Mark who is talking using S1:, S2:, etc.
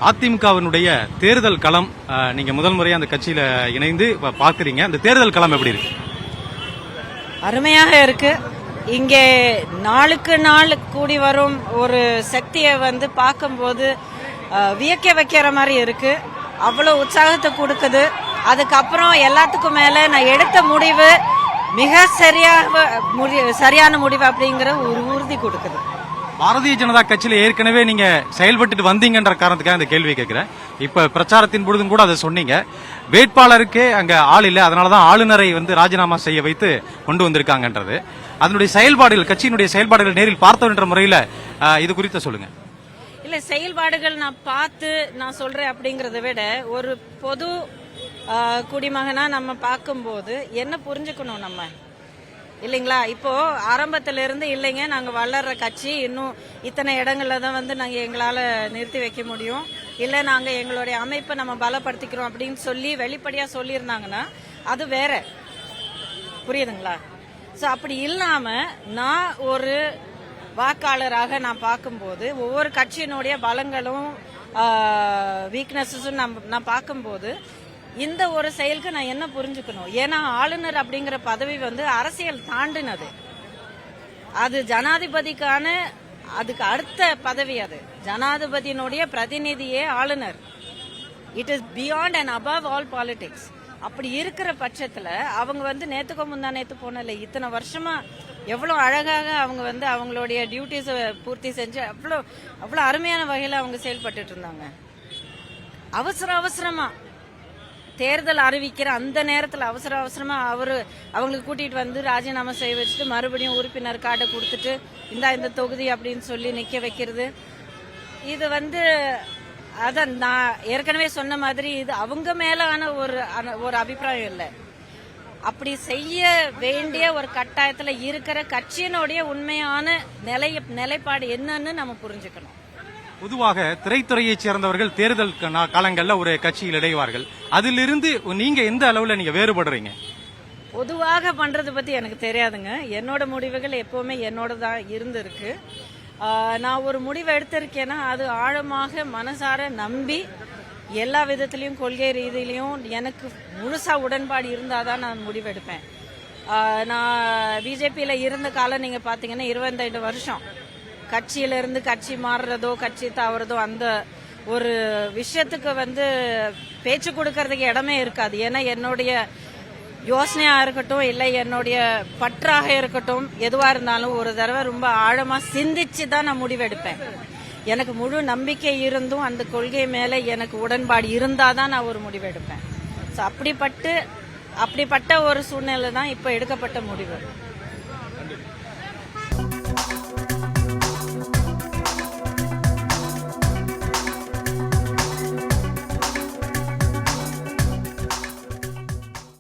S1: அதிமுகவினுடைய தேர்தல் களம், நீங்க முதல் முறையா அந்த கட்சியில இணைந்து பாக்குறீங்க. அந்த தேர்தல் களம் எப்படி இருக்கு?
S2: அருமையாக இருக்கு. இங்கே நாளுக்கு நாள் கூடி வரும் ஒரு சக்தியை பார்க்கும்போது வியக்க வைக்கிற மாதிரி இருக்கு. அவ்வளோ உற்சாகத்தை கொடுக்குது. அதுக்கப்புறம் எல்லாத்துக்கும் மேல நான் எடுத்த முடிவு மிக சரியான முடிவு அப்படிங்கிற ஒரு உறுதி கொடுக்குது.
S1: பாரதிய ஜனதா கட்சியில ஏற்கனவே நீங்க செயல்பட்டு வந்தீங்கன்ற காரணத்துக்காக இந்த கேள்வியை கேட்கிறேன். இப்ப பிரச்சாரத்தின் பொழுதும் கூட அதை சொன்னீங்க. வேட்பாளருக்கே அங்க ஆள் இல்லை, அதனாலதான் ஆளுநரை ராஜினாமா செய்ய வைத்து கொண்டு வந்திருக்காங்கன்றது. அதனுடைய செயல்பாடுகள், கட்சியினுடைய செயல்பாடுகள் நேரில் பார்த்தவன்ற முறையில இது குறித்த சொல்லுங்க.
S2: இல்ல, செயல்பாடுகள் நான் சொல்றேன் அப்படிங்கறத விட ஒரு பொது குடிமகனா நம்ம பார்க்கும்போது என்ன புரிஞ்சுக்கணும் நம்ம இல்லைங்களா? இப்போ ஆரம்பத்துல இருந்து இல்லைங்க, நாங்க வளர்ற கட்சி, இன்னும் இத்தனை இடங்கள்ல தான் நாங்க எங்களால நிறுத்தி வைக்க முடியும், இல்ல நாங்க எங்களுடைய அமைப்பை நம்ம பலப்படுத்திக்கிறோம் அப்படின்னு சொல்லி வெளிப்படையா சொல்லியிருந்தாங்கன்னா அது வேற, புரியுதுங்களா? சோ அப்படி இல்லாம நான் ஒரு வாக்காளராக நான் பார்க்கும்போது ஒவ்வொரு கட்சியினுடைய பலங்களும் வீக்னஸஸும் நான் பார்க்கும்போது இந்த ஒரு செயலுக்கு நான் என்ன புரிஞ்சுக்கணும்? ஏன்னா ஆளுநர் அப்படிங்கிற பதவி அரசியல் தாண்டினது. அது ஜனாதிபதிக்கான அதுக்கு அடுத்த பதவி. அது ஜனாதிபதியினுடைய பிரதிநிதியே ஆளுநர். It is beyond and above all politics. அப்படி இருக்கிற பட்சத்துல அவங்க நேத்துக்கு முந்தா நேத்து போனல இத்தனை வருஷமா எவ்வளவு அழகாக அவங்க அவங்களுடைய டியூட்டிஸை பூர்த்தி செஞ்சு அவ்வளவு அருமையான வகையில அவங்க செயல்பட்டு இருந்தாங்க. அவசரமா தேர்தல் அறிவிக்கிற அந்த நேரத்துல அவசரமா அவங்களுக்கு கூட்டிட்டு ராஜினாமா செய்ய வச்சுட்டு மறுபடியும் உறுப்பினர் கார்டை கொடுத்துட்டு இந்த தொகுதி அப்படின்னு சொல்லி நிக்க வைக்கிறது, இது அதான் நான் ஏற்கனவே சொன்ன மாதிரி இது அவங்க மேலான ஒரு அபிப்பிராயம் இல்லை. அப்படி செய்ய வேண்டிய ஒரு கட்டாயத்துல இருக்கிற கட்சியினுடைய உண்மையான நிலைப்பாடு என்னன்னு நம்ம புரிஞ்சுக்கணும்.
S1: பொதுவாக திரைத்துறையைச் சேர்ந்தவர்கள் தேர்தல் காலங்களில் ஒரு கட்சியில் இணைவார்கள். அதிலிருந்து நீங்க எந்த அளவுல நீங்க வேறுபடுறீங்க?
S2: பொதுவாக பண்றது பத்தி எனக்கு தெரியாதுங்க. என்னோட முடிவுகள் எப்பவுமே என்னோட தான் இருந்திருக்கு. நான் ஒரு முடிவை எடுத்திருக்கேன்னா அது ஆழமாக மனசார நம்பி எல்லா விதத்திலையும் கொள்கை ரீதியிலையும் எனக்கு முழுசா உடன்பாடு இருந்தாதான் நான் முடிவெடுப்பேன். நான் பிஜேபியில இருந்த காலம் நீங்க பாத்தீங்கன்னா 25 வருஷம். கட்சியில இருந்து கட்சி மாறுறதோ கட்சி தவறதோ அந்த ஒரு விஷயத்துக்கு பேச்சு கொடுக்கறதுக்கு இடமே இருக்காது. ஏன்னா என்னுடைய யோசனையா இருக்கட்டும், இல்லை என்னுடைய பற்றாக இருக்கட்டும், எதுவா இருந்தாலும் ஒரு தடவை ரொம்ப ஆழமா சிந்திச்சு தான் நான் முடிவெடுப்பேன். எனக்கு முழு நம்பிக்கை இருந்தும் அந்த கொள்கை மேல எனக்கு உடன்பாடு இருந்தாதான் நான் ஒரு முடிவெடுப்பேன். அப்படிப்பட்ட ஒரு சூழ்நிலை தான் இப்ப எடுக்கப்பட்ட முடிவு.